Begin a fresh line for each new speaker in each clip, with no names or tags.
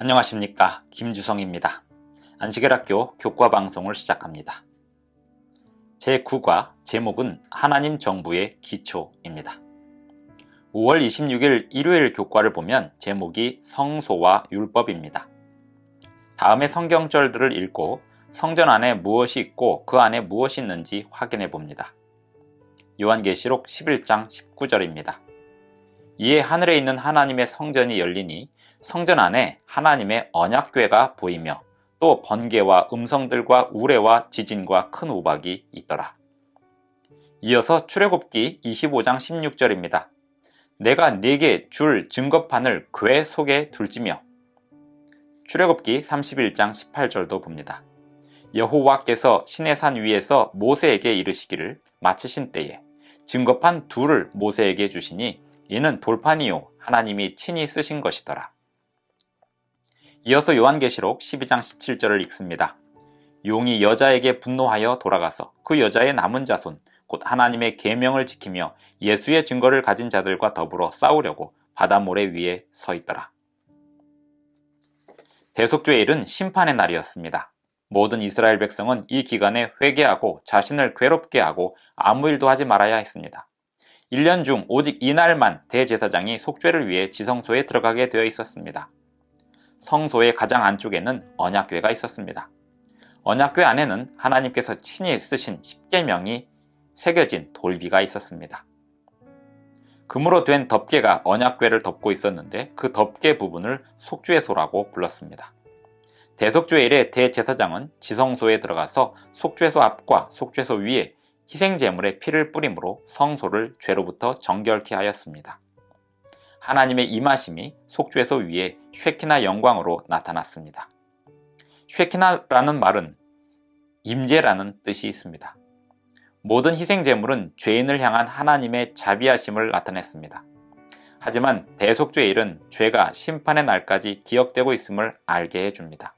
안녕하십니까, 김주성입니다. 안식일학교 교과방송을 시작합니다. 제9과 제목은 하나님 정부의 기초입니다. 5월 26일 일요일 교과를 보면 제목이 성소와 율법입니다. 다음의 성경절들을 읽고 성전 안에 무엇이 있고 그 안에 무엇이 있는지 확인해 봅니다. 요한계시록 11장 19절입니다. 이에 하늘에 있는 하나님의 성전이 열리니 성전 안에 하나님의 언약궤가 보이며 또 번개와 음성들과 우레와 지진과 큰 우박이 있더라. 이어서 출애굽기 25장 16절입니다. 내가 네게 줄 증거판을 궤 속에 둘지며. 출애굽기 31장 18절도 봅니다. 여호와께서 시내산 위에서 모세에게 이르시기를 마치신 때에 증거판 둘을 모세에게 주시니 이는 돌판이요 하나님이 친히 쓰신 것이더라. 이어서 요한계시록 12장 17절을 읽습니다. 용이 여자에게 분노하여 돌아가서 그 여자의 남은 자손 곧 하나님의 계명을 지키며 예수의 증거를 가진 자들과 더불어 싸우려고 바다 모래 위에 서 있더라. 대속죄일은 심판의 날이었습니다. 모든 이스라엘 백성은 이 기간에 회개하고 자신을 괴롭게 하고 아무 일도 하지 말아야 했습니다. 1년 중 오직 이날만 대제사장이 속죄를 위해 지성소에 들어가게 되어 있었습니다. 성소의 가장 안쪽에는 언약궤가 있었습니다. 언약궤 안에는 하나님께서 친히 쓰신 십계명이 새겨진 돌비가 있었습니다. 금으로 된 덮개가 언약궤를 덮고 있었는데 그 덮개 부분을 속죄소라고 불렀습니다. 대속죄일에 대제사장은 지성소에 들어가서 속죄소 앞과 속죄소 위에 희생제물의 피를 뿌림으로 성소를 죄로부터 정결케 하였습니다. 하나님의 임하심이 속죄소 위에 쉐키나 영광으로 나타났습니다. 쉐키나라는 말은 임재라는 뜻이 있습니다. 모든 희생제물은 죄인을 향한 하나님의 자비하심을 나타냈습니다. 하지만 대속죄일은 죄가 심판의 날까지 기억되고 있음을 알게 해줍니다.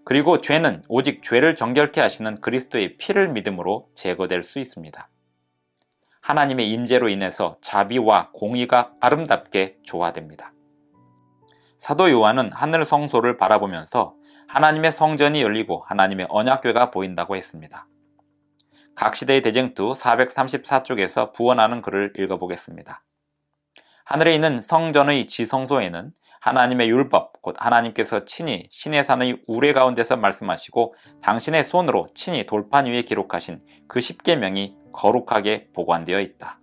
그리고 죄는 오직 죄를 정결케 하시는 그리스도의 피를 믿음으로 제거될 수 있습니다. 하나님의 임재로 인해서 자비와 공의가 아름답게 조화됩니다. 사도 요한은 하늘 성소를 바라보면서 하나님의 성전이 열리고 하나님의 언약궤가 보인다고 했습니다. 각 시대의 대쟁투 434쪽에서 부언하는 글을 읽어보겠습니다. 하늘에 있는 성전의 지성소에는 하나님의 율법, 곧 하나님께서 친히 시내산의 우레 가운데서 말씀하시고 당신의 손으로 친히 돌판 위에 기록하신 그 십계명이 거룩하게 보관되어 있다.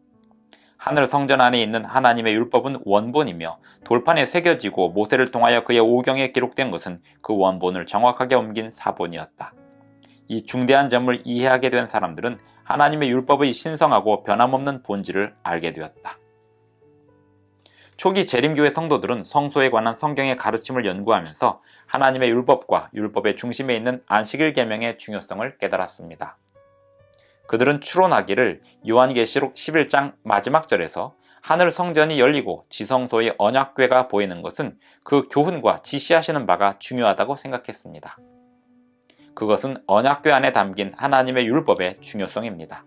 하늘 성전 안에 있는 하나님의 율법은 원본이며 돌판에 새겨지고 모세를 통하여 그의 오경에 기록된 것은 그 원본을 정확하게 옮긴 사본이었다. 이 중대한 점을 이해하게 된 사람들은 하나님의 율법의 신성하고 변함없는 본질을 알게 되었다. 초기 재림교회 성도들은 성소에 관한 성경의 가르침을 연구하면서 하나님의 율법과 율법의 중심에 있는 안식일 계명의 중요성을 깨달았습니다. 그들은 추론하기를 요한계시록 11장 마지막 절에서 하늘 성전이 열리고 지성소의 언약궤가 보이는 것은 그 교훈과 지시하시는 바가 중요하다고 생각했습니다. 그것은 언약궤 안에 담긴 하나님의 율법의 중요성입니다.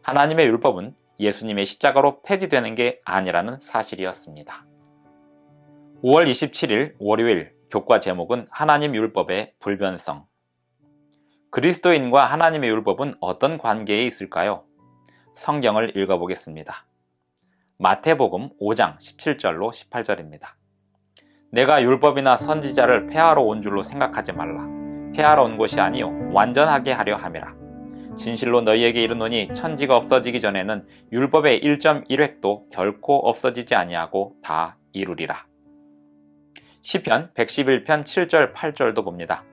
하나님의 율법은 예수님의 십자가로 폐지되는 게 아니라는 사실이었습니다. 5월 27일 월요일 교과 제목은 하나님 율법의 불변성. 그리스도인과 하나님의 율법은 어떤 관계에 있을까요? 성경을 읽어보겠습니다. 마태복음 5장 17절로 18절입니다. 내가 율법이나 선지자를 폐하러 온 줄로 생각하지 말라. 폐하러 온 것이 아니요 완전하게 하려 함이라. 진실로 너희에게 이르노니 천지가 없어지기 전에는 율법의 1.1획도 결코 없어지지 아니하고 다 이루리라. 시편 111편 7절 8절도 봅니다.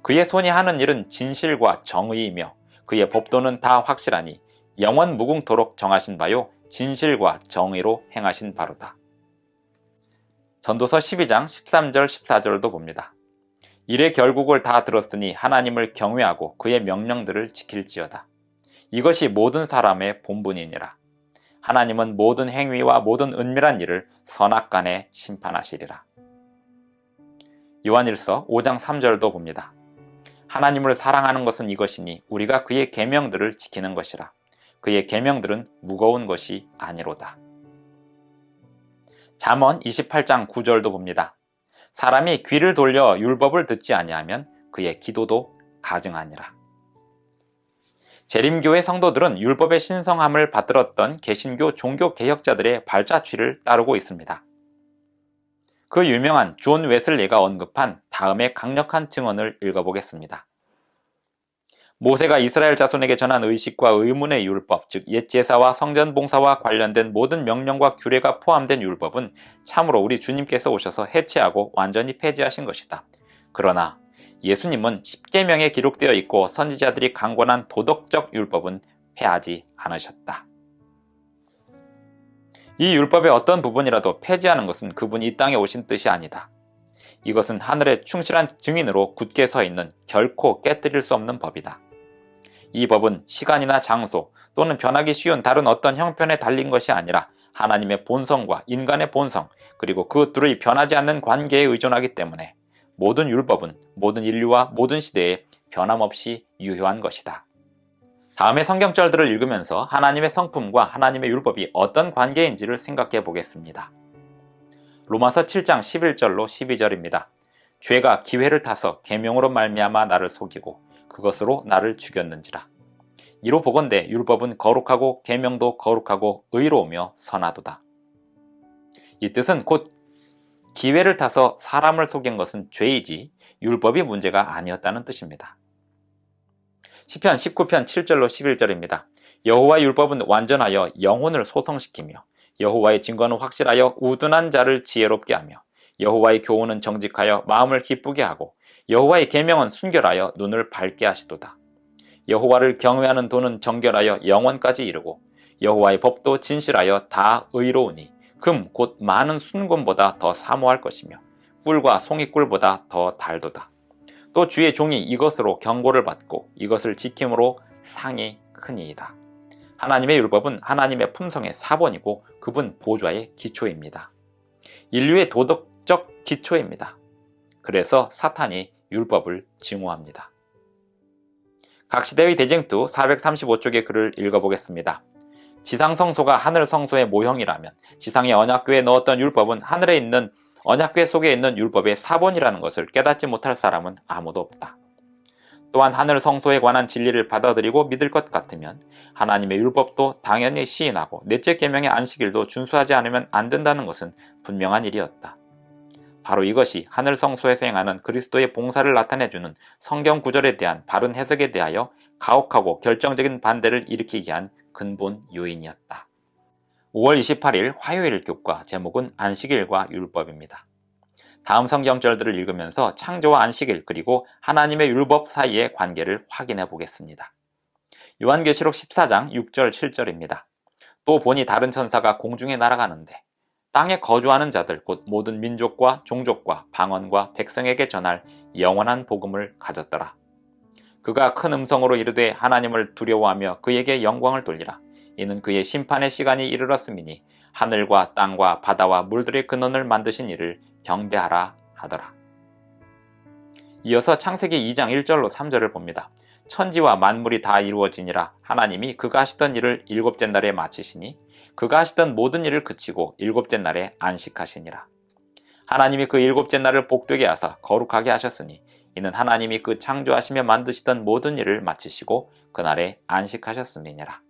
그의 손이 하는 일은 진실과 정의이며 그의 법도는 다 확실하니 영원 무궁토록 정하신 바요 진실과 정의로 행하신 바로다. 전도서 12장 13절 14절도 봅니다. 이래 결국을 다 들었으니 하나님을 경외하고 그의 명령들을 지킬지어다. 이것이 모든 사람의 본분이니라. 하나님은 모든 행위와 모든 은밀한 일을 선악간에 심판하시리라. 요한일서 5장 3절도 봅니다. 하나님을 사랑하는 것은 이것이니 우리가 그의 계명들을 지키는 것이라. 그의 계명들은 무거운 것이 아니로다. 잠언 28장 9절도 봅니다. 사람이 귀를 돌려 율법을 듣지 아니하면 그의 기도도 가증하니라. 재림교회 성도들은 율법의 신성함을 받들었던 개신교 종교 개혁자들의 발자취를 따르고 있습니다. 그 유명한 존 웨슬리가 언급한 다음의 강력한 증언을 읽어보겠습니다. 모세가 이스라엘 자손에게 전한 의식과 의문의 율법, 즉 옛제사와 성전봉사와 관련된 모든 명령과 규례가 포함된 율법은 참으로 우리 주님께서 오셔서 해체하고 완전히 폐지하신 것이다. 그러나 예수님은 십계명에 기록되어 있고 선지자들이 강권한 도덕적 율법은 폐하지 않으셨다. 이 율법의 어떤 부분이라도 폐지하는 것은 그분이 이 땅에 오신 뜻이 아니다. 이것은 하늘의 충실한 증인으로 굳게 서 있는 결코 깨뜨릴 수 없는 법이다. 이 법은 시간이나 장소 또는 변하기 쉬운 다른 어떤 형편에 달린 것이 아니라 하나님의 본성과 인간의 본성 그리고 그 둘이 변하지 않는 관계에 의존하기 때문에 모든 율법은 모든 인류와 모든 시대에 변함없이 유효한 것이다. 다음의 성경절들을 읽으면서 하나님의 성품과 하나님의 율법이 어떤 관계인지를 생각해 보겠습니다. 로마서 7장 11절로 12절입니다. 죄가 기회를 타서 계명으로 말미암아 나를 속이고 그것으로 나를 죽였는지라. 이로 보건대 율법은 거룩하고 계명도 거룩하고 의로우며 선하도다. 이 뜻은 곧 기회를 타서 사람을 속인 것은 죄이지 율법이 문제가 아니었다는 뜻입니다. 시편 19편 7절로 11절입니다. 여호와의 율법은 완전하여 영혼을 소성시키며 여호와의 증거는 확실하여 우둔한 자를 지혜롭게 하며 여호와의 교훈은 정직하여 마음을 기쁘게 하고 여호와의 계명은 순결하여 눈을 밝게 하시도다. 여호와를 경외하는 도는 정결하여 영원까지 이르고 여호와의 법도 진실하여 다 의로우니 금 곧 많은 순금보다 더 사모할 것이며 꿀과 송이꿀보다 더 달도다. 또 주의 종이 이것으로 경고를 받고 이것을 지킴으로 상이 크니이다. 하나님의 율법은 하나님의 품성의 사본이고 그분 보좌의 기초입니다. 인류의 도덕적 기초입니다. 그래서 사탄이 율법을 증오합니다. 각 시대의 대쟁투 435쪽의 글을 읽어보겠습니다. 지상성소가 하늘성소의 모형이라면 지상의 언약궤에 넣었던 율법은 하늘에 있는 언약궤 속에 있는 율법의 사본이라는 것을 깨닫지 못할 사람은 아무도 없다. 또한 하늘성소에 관한 진리를 받아들이고 믿을 것 같으면 하나님의 율법도 당연히 시인하고 넷째 계명의 안식일도 준수하지 않으면 안 된다는 것은 분명한 일이었다. 바로 이것이 하늘성소에서 행하는 그리스도의 봉사를 나타내주는 성경 구절에 대한 바른 해석에 대하여 가혹하고 결정적인 반대를 일으키게 한 근본 요인이었다. 5월 28일 화요일 교과 제목은 안식일과 율법입니다. 다음 성경절들을 읽으면서 창조와 안식일 그리고 하나님의 율법 사이의 관계를 확인해 보겠습니다. 요한계시록 14장 6절 7절입니다. 또 보니 다른 천사가 공중에 날아가는데 땅에 거주하는 자들 곧 모든 민족과 종족과 방언과 백성에게 전할 영원한 복음을 가졌더라. 그가 큰 음성으로 이르되 하나님을 두려워하며 그에게 영광을 돌리라. 이는 그의 심판의 시간이 이르렀음이니 하늘과 땅과 바다와 물들의 근원을 만드신 이를 경배하라 하더라. 이어서 창세기 2장 1절로 3절을 봅니다. 천지와 만물이 다 이루어지니라. 하나님이 그가 하시던 일을 일곱째 날에 마치시니 그가 하시던 모든 일을 그치고 일곱째 날에 안식하시니라. 하나님이 그 일곱째 날을 복되게 하사 거룩하게 하셨으니 이는 하나님이 그 창조하시며 만드시던 모든 일을 마치시고 그날에 안식하셨음이니라.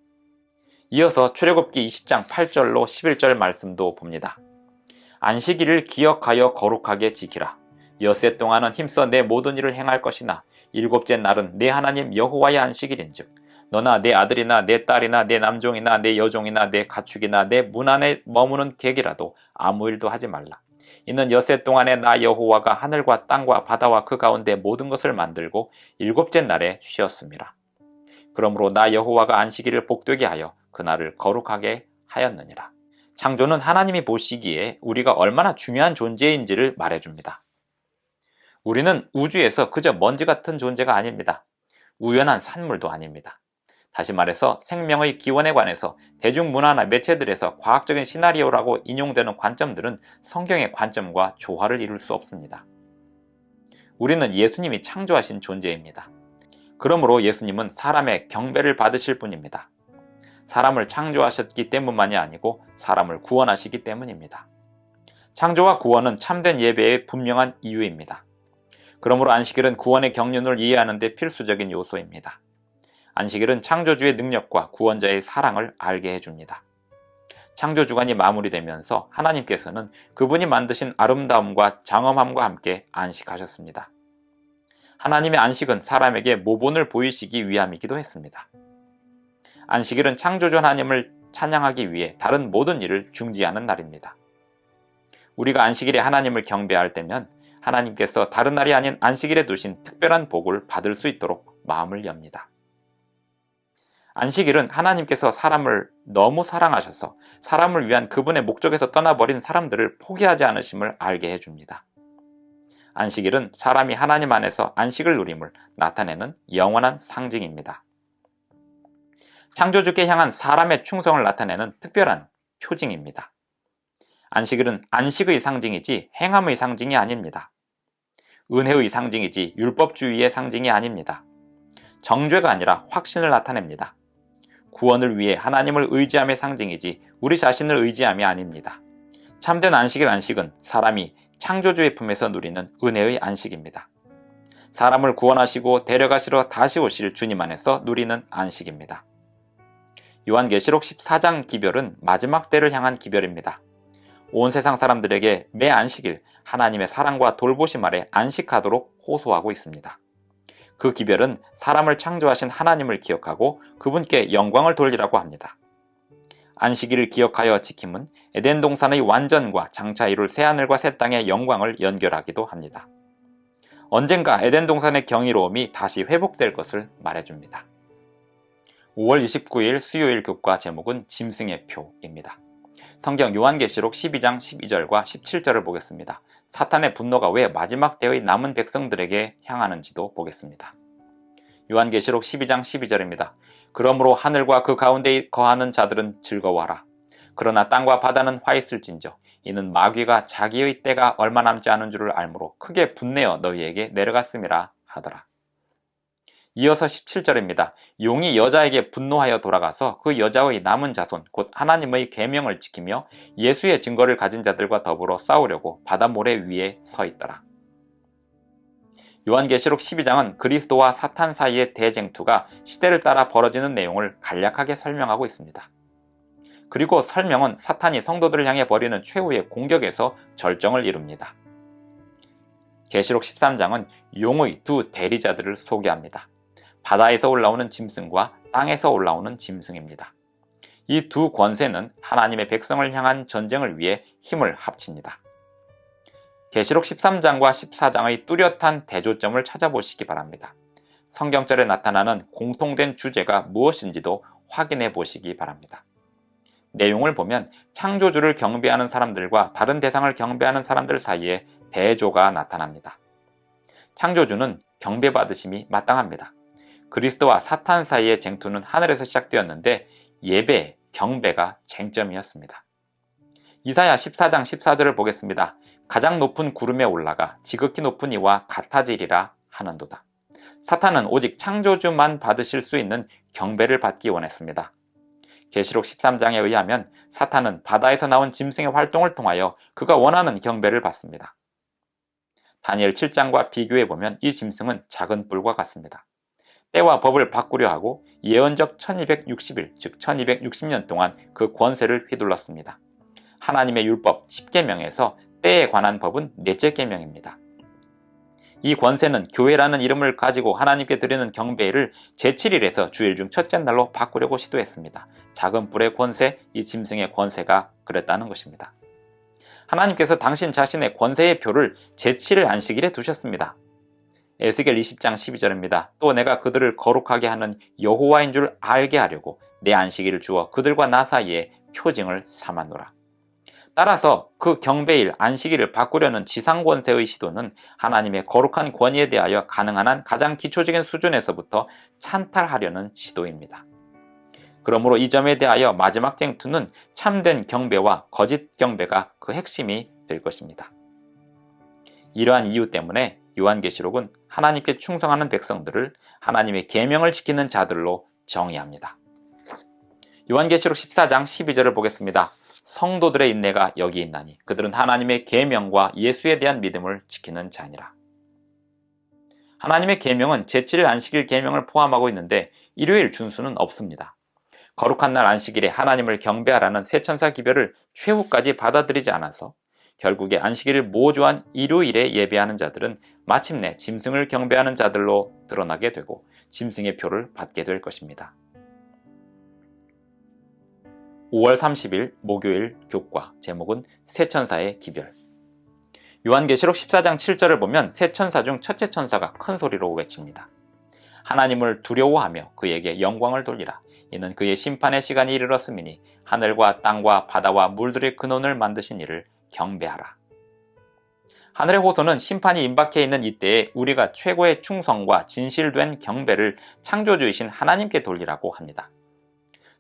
이어서 출애굽기 20장 8절로 11절 말씀도 봅니다. 안식일을 기억하여 거룩하게 지키라. 엿새 동안은 힘써 내 모든 일을 행할 것이나 일곱째 날은 내 하나님 여호와의 안식일인즉 너나 내 아들이나 내 딸이나 내 남종이나 내 여종이나 내 가축이나 내 문 안에 머무는 객이라도 아무 일도 하지 말라. 이는 엿새 동안에 나 여호와가 하늘과 땅과 바다와 그 가운데 모든 것을 만들고 일곱째 날에 쉬었음이라. 그러므로 나 여호와가 안식일을 복되게 하여 그날을 거룩하게 하였느니라. 창조는 하나님이 보시기에 우리가 얼마나 중요한 존재인지를 말해줍니다. 우리는 우주에서 그저 먼지 같은 존재가 아닙니다. 우연한 산물도 아닙니다. 다시 말해서 생명의 기원에 관해서 대중문화나 매체들에서 과학적인 시나리오라고 인용되는 관점들은 성경의 관점과 조화를 이룰 수 없습니다. 우리는 예수님이 창조하신 존재입니다. 그러므로 예수님은 사람의 경배를 받으실 분입니다. 사람을 창조하셨기 때문만이 아니고 사람을 구원하시기 때문입니다. 창조와 구원은 참된 예배의 분명한 이유입니다. 그러므로 안식일은 구원의 경륜을 이해하는 데 필수적인 요소입니다. 안식일은 창조주의 능력과 구원자의 사랑을 알게 해줍니다. 창조주간이 마무리되면서 하나님께서는 그분이 만드신 아름다움과 장엄함과 함께 안식하셨습니다. 하나님의 안식은 사람에게 모본을 보이시기 위함이기도 했습니다. 안식일은 창조주 하나님을 찬양하기 위해 다른 모든 일을 중지하는 날입니다. 우리가 안식일에 하나님을 경배할 때면 하나님께서 다른 날이 아닌 안식일에 두신 특별한 복을 받을 수 있도록 마음을 엽니다. 안식일은 하나님께서 사람을 너무 사랑하셔서 사람을 위한 그분의 목적에서 떠나버린 사람들을 포기하지 않으심을 알게 해줍니다. 안식일은 사람이 하나님 안에서 안식을 누림을 나타내는 영원한 상징입니다. 창조주께 향한 사람의 충성을 나타내는 특별한 표징입니다. 안식일은 안식의 상징이지 행함의 상징이 아닙니다. 은혜의 상징이지 율법주의의 상징이 아닙니다. 정죄가 아니라 확신을 나타냅니다. 구원을 위해 하나님을 의지함의 상징이지 우리 자신을 의지함이 아닙니다. 참된 안식은 사람이 창조주의 품에서 누리는 은혜의 안식입니다. 사람을 구원하시고 데려가시러 다시 오실 주님 안에서 누리는 안식입니다. 요한계시록 14장 기별은 마지막 때를 향한 기별입니다. 온 세상 사람들에게 매 안식일 하나님의 사랑과 돌보심 아래 안식하도록 호소하고 있습니다. 그 기별은 사람을 창조하신 하나님을 기억하고 그분께 영광을 돌리라고 합니다. 안식일을 기억하여 지킴은 에덴 동산의 완전과 장차 이룰 새하늘과 새 땅의 영광을 연결하기도 합니다. 언젠가 에덴 동산의 경이로움이 다시 회복될 것을 말해줍니다. 5월 29일 수요일 교과 제목은 짐승의 표입니다. 성경 요한계시록 12장 12절과 17절을 보겠습니다. 사탄의 분노가 왜 마지막 때의 남은 백성들에게 향하는지도 보겠습니다. 요한계시록 12장 12절입니다. 그러므로 하늘과 그 가운데 거하는 자들은 즐거워하라. 그러나 땅과 바다는 화 있을진저 이는 마귀가 자기의 때가 얼마 남지 않은 줄을 알므로 크게 분내어 너희에게 내려갔음이라 하더라. 이어서 17절입니다. 용이 여자에게 분노하여 돌아가서 그 여자의 남은 자손 곧 하나님의 계명을 지키며 예수의 증거를 가진 자들과 더불어 싸우려고 바다 모래 위에 서 있더라. 요한계시록 12장은 그리스도와 사탄 사이의 대쟁투가 시대를 따라 벌어지는 내용을 간략하게 설명하고 있습니다. 그리고 설명은 사탄이 성도들을 향해 벌이는 최후의 공격에서 절정을 이룹니다. 계시록 13장은 용의 두 대리자들을 소개합니다. 바다에서 올라오는 짐승과 땅에서 올라오는 짐승입니다. 이 두 권세는 하나님의 백성을 향한 전쟁을 위해 힘을 합칩니다. 계시록 13장과 14장의 뚜렷한 대조점을 찾아보시기 바랍니다. 성경절에 나타나는 공통된 주제가 무엇인지도 확인해 보시기 바랍니다. 내용을 보면 창조주를 경배하는 사람들과 다른 대상을 경배하는 사람들 사이에 대조가 나타납니다. 창조주는 경배받으심이 마땅합니다. 그리스도와 사탄 사이의 쟁투는 하늘에서 시작되었는데 예배, 경배가 쟁점이었습니다. 이사야 14장 14절을 보겠습니다. 가장 높은 구름에 올라가 지극히 높은 이와 같아지리라 하는도다. 사탄은 오직 창조주만 받으실 수 있는 경배를 받기 원했습니다. 계시록 13장에 의하면 사탄은 바다에서 나온 짐승의 활동을 통하여 그가 원하는 경배를 받습니다. 다니엘 7장과 비교해보면 이 짐승은 작은 뿔과 같습니다. 때와 법을 바꾸려 하고 예언적 1260일 즉 1260년 동안 그 권세를 휘둘렀습니다. 하나님의 율법 10계명에서 때에 관한 법은 넷째 계명입니다. 이 권세는 교회라는 이름을 가지고 하나님께 드리는 경배를 제7일에서 주일 중 첫째 날로 바꾸려고 시도했습니다. 작은 뿔의 권세, 이 짐승의 권세가 그랬다는 것입니다. 하나님께서 당신 자신의 권세의 표를 제7일 안식일에 두셨습니다. 에스겔 20장 12절입니다. 또 내가 그들을 거룩하게 하는 여호와인 줄 알게 하려고 내 안식일을 주어 그들과 나 사이에 표징을 삼아노라. 따라서 그 경배일 안식일을 바꾸려는 지상권세의 시도는 하나님의 거룩한 권위에 대하여 가능한 한 가장 기초적인 수준에서부터 찬탈하려는 시도입니다. 그러므로 이 점에 대하여 마지막 쟁투는 참된 경배와 거짓 경배가 그 핵심이 될 것입니다. 이러한 이유 때문에 요한계시록은 하나님께 충성하는 백성들을 하나님의 계명을 지키는 자들로 정의합니다. 요한계시록 14장 12절을 보겠습니다. 성도들의 인내가 여기 있나니 그들은 하나님의 계명과 예수에 대한 믿음을 지키는 자니라. 하나님의 계명은 제7일 안식일 계명을 포함하고 있는데 일요일 준수는 없습니다. 거룩한 날 안식일에 하나님을 경배하라는 세천사 기별을 최후까지 받아들이지 않아서 결국에 안식일을 모조한 일요일에 예배하는 자들은 마침내 짐승을 경배하는 자들로 드러나게 되고 짐승의 표를 받게 될 것입니다. 5월 30일 목요일 교과 제목은 세천사의 기별. 요한계시록 14장 7절을 보면 세 천사 중 첫째 천사가 큰 소리로 외칩니다. 하나님을 두려워하며 그에게 영광을 돌리라. 이는 그의 심판의 시간이 이르렀음이니 하늘과 땅과 바다와 물들의 근원을 만드신 이를 경배하라. 하늘의 호소는 심판이 임박해 있는 이때에 우리가 최고의 충성과 진실된 경배를 창조주이신 하나님께 돌리라고 합니다.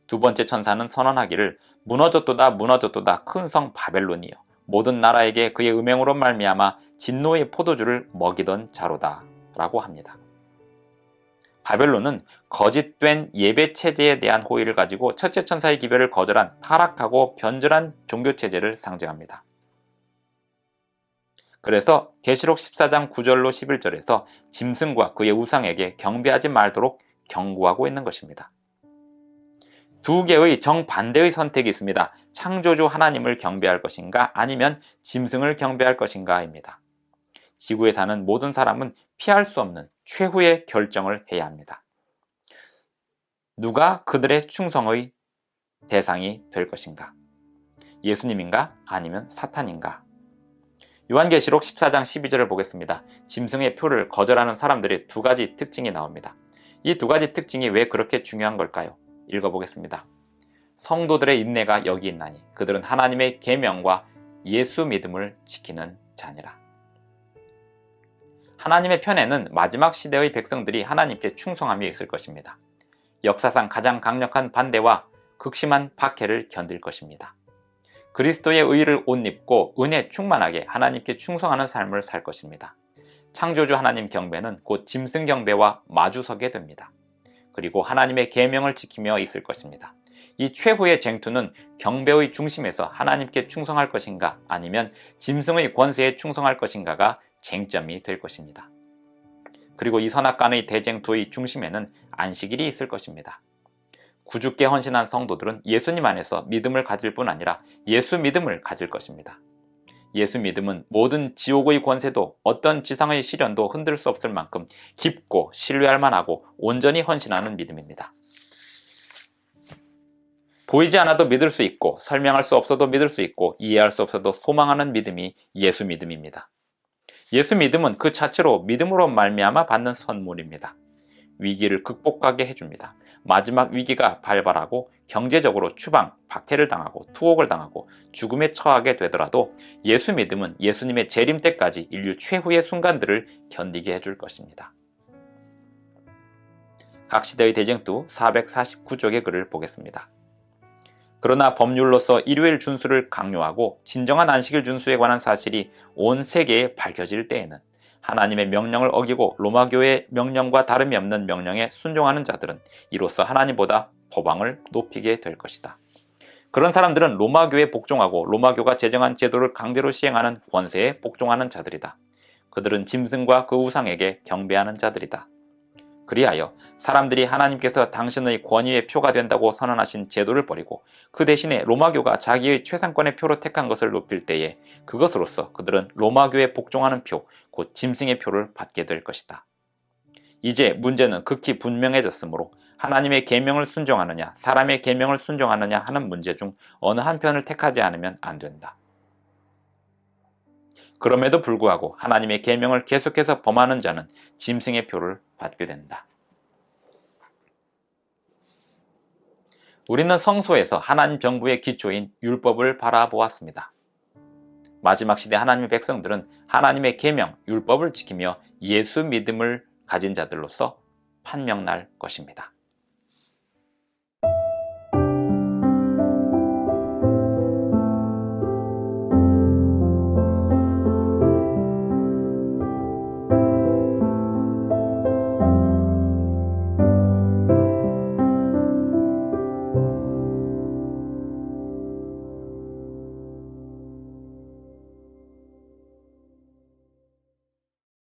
두 번째 천사는 선언하기를 무너졌도다 무너졌도다 큰 성 바벨론이여 모든 나라에게 그의 음행으로 말미암아 진노의 포도주를 먹이던 자로다 라고 합니다. 바벨론은 거짓된 예배 체제에 대한 호의를 가지고 첫째 천사의 기별을 거절한 타락하고 변절한 종교 체제를 상징합니다. 그래서 계시록 14장 9절로 11절에서 짐승과 그의 우상에게 경배하지 말도록 경고하고 있는 것입니다. 두 개의 정반대의 선택이 있습니다. 창조주 하나님을 경배할 것인가 아니면 짐승을 경배할 것인가입니다. 지구에 사는 모든 사람은 피할 수 없는 최후의 결정을 해야 합니다. 누가 그들의 충성의 대상이 될 것인가? 예수님인가 아니면 사탄인가? 요한계시록 14장 12절을 보겠습니다. 짐승의 표를 거절하는 사람들의 두 가지 특징이 나옵니다. 이 두 가지 특징이 왜 그렇게 중요한 걸까요? 읽어보겠습니다. 성도들의 인내가 여기 있나니 그들은 하나님의 계명과 예수 믿음을 지키는 자니라. 하나님의 편에는 마지막 시대의 백성들이 하나님께 충성함이 있을 것입니다. 역사상 가장 강력한 반대와 극심한 박해를 견딜 것입니다. 그리스도의 의를 옷 입고 은혜 충만하게 하나님께 충성하는 삶을 살 것입니다. 창조주 하나님 경배는 곧 짐승 경배와 마주서게 됩니다. 그리고 하나님의 계명을 지키며 있을 것입니다. 이 최후의 쟁투는 경배의 중심에서 하나님께 충성할 것인가 아니면 짐승의 권세에 충성할 것인가가 쟁점이 될 것입니다. 그리고 이 선악간의 대쟁투의 중심에는 안식일이 있을 것입니다. 구주께 헌신한 성도들은 예수님 안에서 믿음을 가질 뿐 아니라 예수 믿음을 가질 것입니다. 예수 믿음은 모든 지옥의 권세도 어떤 지상의 시련도 흔들 수 없을 만큼 깊고 신뢰할 만하고 온전히 헌신하는 믿음입니다. 보이지 않아도 믿을 수 있고 설명할 수 없어도 믿을 수 있고 이해할 수 없어도 소망하는 믿음이 예수 믿음입니다. 예수 믿음은 그 자체로 믿음으로 말미암아 받는 선물입니다. 위기를 극복하게 해줍니다. 마지막 위기가 발발하고 경제적으로 추방, 박해를 당하고 투옥을 당하고 죽음에 처하게 되더라도 예수 믿음은 예수님의 재림 때까지 인류 최후의 순간들을 견디게 해줄 것입니다. 각 시대의 대쟁투 449쪽의 글을 보겠습니다. 그러나 법률로서 일요일 준수를 강요하고 진정한 안식일 준수에 관한 사실이 온 세계에 밝혀질 때에는 하나님의 명령을 어기고 로마교의 명령과 다름이 없는 명령에 순종하는 자들은 이로써 하나님보다 법왕을 높이게 될 것이다. 그런 사람들은 로마교에 복종하고 로마교가 제정한 제도를 강제로 시행하는 권세에 복종하는 자들이다. 그들은 짐승과 그 우상에게 경배하는 자들이다. 그리하여 사람들이 하나님께서 당신의 권위의 표가 된다고 선언하신 제도를 버리고 그 대신에 로마교가 자기의 최상권의 표로 택한 것을 높일 때에 그것으로서 그들은 로마교에 복종하는 표, 곧 짐승의 표를 받게 될 것이다. 이제 문제는 극히 분명해졌으므로 하나님의 계명을 순종하느냐 사람의 계명을 순종하느냐 하는 문제 중 어느 한편을 택하지 않으면 안 된다. 그럼에도 불구하고 하나님의 계명을 계속해서 범하는 자는 짐승의 표를 받게 된다. 우리는 성소에서 하나님 정부의 기초인 율법을 바라보았습니다. 마지막 시대 하나님의 백성들은 하나님의 계명, 율법을 지키며 예수 믿음을 가진 자들로서 판명날 것입니다.